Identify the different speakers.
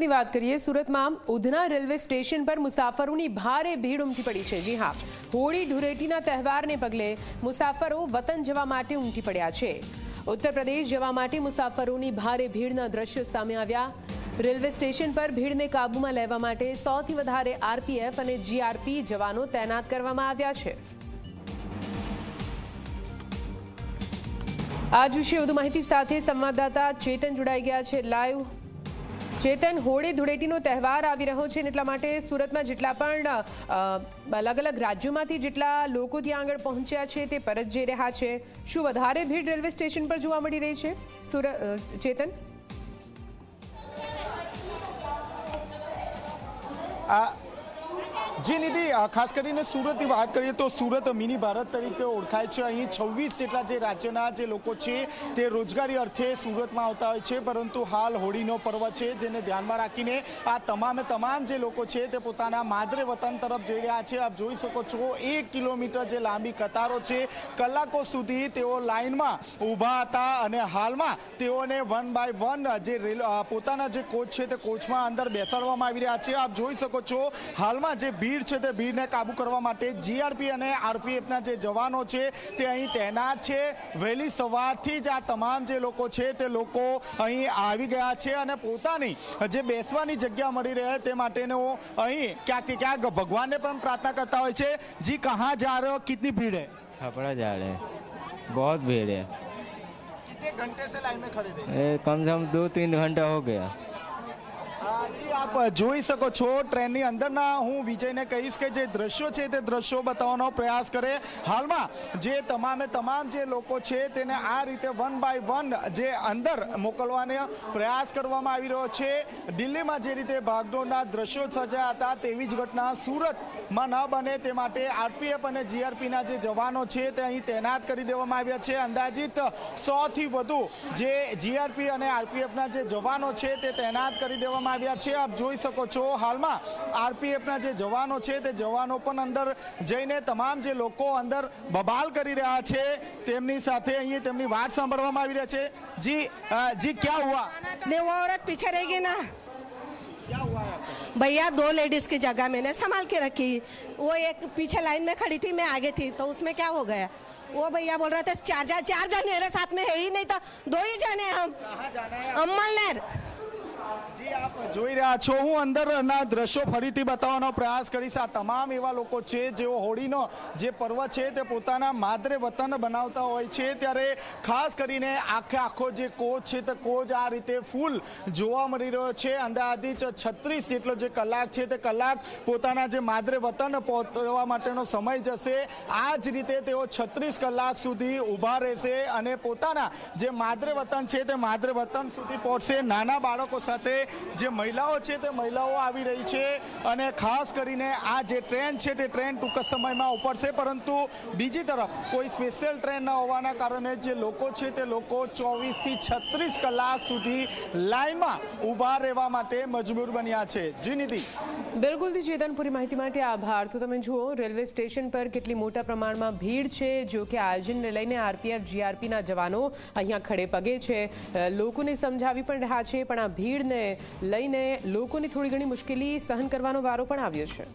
Speaker 1: સુરતની વાત કરીએ। સુરતમાં ઉધના રેલવે સ્ટેશન પર મુસાફરોની ભારે ભીડ ઉમટી પડી છે। જી હા, હોળી ધૂળેટીના તહેવારને પગલે મુસાફરો વતન જવા માટે ઉમટી પડ્યા છે। ઉત્તર પ્રદેશ જવા માટે મુસાફરોની ભારે ભીડના દ્રશ્યો સામે આવ્યા। રેલવે સ્ટેશન પર ભીડને કાબૂમાં લેવા માટે 100થી વધારે આરપીએફ અને જીઆરપી જવાનો તૈનાત કરવામાં આવ્યા છે। આજ વિશે વધુ માહિતી સાથે સંવાદદાતા ચેતન જોડાઈ ગયા છે લાઈવ। ચેતન, હોળી ધૂળેટીનો તહેવાર આવી રહ્યો છે, એટલા માટે સુરતમાં જેટલા પણ અલગ અલગ રાજ્યોમાંથી જેટલા લોકો ત્યાં આગળ પહોંચ્યા છે તે પરત જઈ રહ્યા છે। શું વધારે ભીડ રેલવે સ્ટેશન પર જોવા મળી રહી છે ચેતન?
Speaker 2: જી નિધિ, ખાસ કરીને સુરતની વાત કરીએ તો સુરત મિની ભારત તરીકે ઓળખાય છે। અહીં 26 જેટલા જે રાજ્યના જે લોકો છે તે રોજગારી અર્થે સુરતમાં આવતા હોય છે, પરંતુ હાલ હોળીનો પર્વ છે જેને ધ્યાનમાં રાખીને આ તમામ જે લોકો છે તે પોતાના માદરે વતન તરફ જઈ રહ્યા છે। આપ જોઈ શકો છો 1 કિલોમીટર જે લાંબી કતારો છે, કલાકો સુધી તેઓ લાઇનમાં ઊભા હતા અને હાલમાં તેઓને 1 બાય 1 જે પોતાના જે કોચ છે તે કોચમાં અંદર બેસાડવામાં આવી રહ્યા છે। આપ જોઈ શકો છો હાલમાં જે ભીડ છે તે ભીડને કાબુ કરવા માટે જીઆરપી અને આરપીએફના જે જવાનો છે તે અહીં તૈનાત છે। વહેલી સવારથી જ આ તમામ જે લોકો છે તે લોકો અહીં આવી ગયા છે અને પોતાની જે બેસવાની જગ્યા મળી રહે તે માટેનો અહીં ક્યાંક ભગવાનને પણ પ્રાર્થના કરતા હોય છે। જી, કહાં જા રહે હો, કિતની ભીડ है?
Speaker 3: छपरा जा रहे हैं, बहुत भीड़ है।
Speaker 2: कितने घंटे से लाइन में खड़े थे?
Speaker 3: कम से कम 2-3 घंटा हो गया।
Speaker 2: જી, આપ જોઈ શકો છો ટ્રેનની અંદરના હું વિજયને કહીશ કે જે દ્રશ્યો છે તે દ્રશ્યો બતાવવાનો પ્રયાસ કરે। હાલમાં જે તમામ જે લોકો છે તેને આ રીતે 1 બાય 1 જે અંદર મોકલવાનો પ્રયાસ કરવામાં આવી રહ્યો છે। દિલ્હીમાં જે રીતે ભાગદોડના દ્રશ્યો સર્જાયા હતા તેવી જ ઘટના સુરતમાં ન બને તે માટે આરપીએફ અને જીઆરપીના જે જવાનો છે તે અહીં તૈનાત કરી દેવામાં આવ્યા છે। અંદાજિત 100થી વધુ જે જીઆરપી અને આરપીએફના જે જવાનો છે તે તૈનાત કરી દેવામાં આવ્યા છે। આપ જોઈ શકો છો હાલમાં આરપીએફના જે જવાનો છે તે જવાનો પણ અંદર જઈને તમામ જે લોકો અંદર બબાલ કરી રહ્યા છે તેમની સાથે અહીં તેમની વાત સાંભળવામાં આવી રહ્યા છે। જી क्या हुआ?
Speaker 4: नहीं, वो औरत पीछे रहेगी ना।
Speaker 2: क्या हुआ
Speaker 4: भैया 2 लेडीज की जगह मैंने संभाल के रखी। वो एक पीछे लाइन में खड़ी थी, मैं आगे थी, तो उसमें क्या हो गया? वो भैया बोल रहे थे 4 जन मेरे साथ में है ही नहीं, तो 2 ही जने हम।
Speaker 2: कहाँ जाना है?
Speaker 4: अम्मलनेर।
Speaker 2: જી, આપ જોઈ રહ્યા છો, હું અંદરના દ્રશ્યો ફરીથી બતાવવાનો પ્રયાસ કરીશ। આ તમામ એવા લોકો છે જેઓ હોળીનો જે પર્વ છે તે પોતાના માદરે વતન બનાવતા હોય છે, ત્યારે ખાસ કરીને આખો જે કોચ છે તે કોચ આ રીતે ફૂલ જોવા મળી રહ્યો છે। અંદાજિત 36 જેટલો જે કલાક છે તે કલાક પોતાના જે માદરે વતન પહોંચવા માટેનો સમય જશે। આ જ રીતે તેઓ 36 કલાક સુધી ઊભા રહેશે અને પોતાના જે માદરે વતન છે તે માદરે વતન સુધી પહોંચશે। નાના બાળકો સાથે જે મહિલાઓ છે તે મહિલાઓ આવી રહી છે અને ખાસ કરીને આ જે ટ્રેન છે તે ટ્રેન ટૂંક સમયમાં ઉપડશે, પરંતુ બીજી તરફ કોઈ સ્પેશિયલ ટ્રેન ન હોવાના કારણે જે લોકો છે તે લોકો 24થી 36 કલાક સુધી લાઇનમાં ઊભા રહેવા માટે મજબૂર બન્યા છે। જી નિધિ।
Speaker 1: બિલકુલથી ચેતન, પૂરી માહિતી માટે આભાર। તો તમે જુઓ રેલવે સ્ટેશન પર કેટલી મોટા પ્રમાણમાં ભીડ છે, જો કે આયોજનને લઈને આરપીએફ જીઆરપીના જવાનો અહીંયા ખડે પગે છે, લોકોને સમજાવી પણ રહ્યા છે, પણ આ ભીડને લઈને લોકોને થોડી ઘણી મુશ્કેલી સહન કરવાનો વારો પણ આવ્યો છે।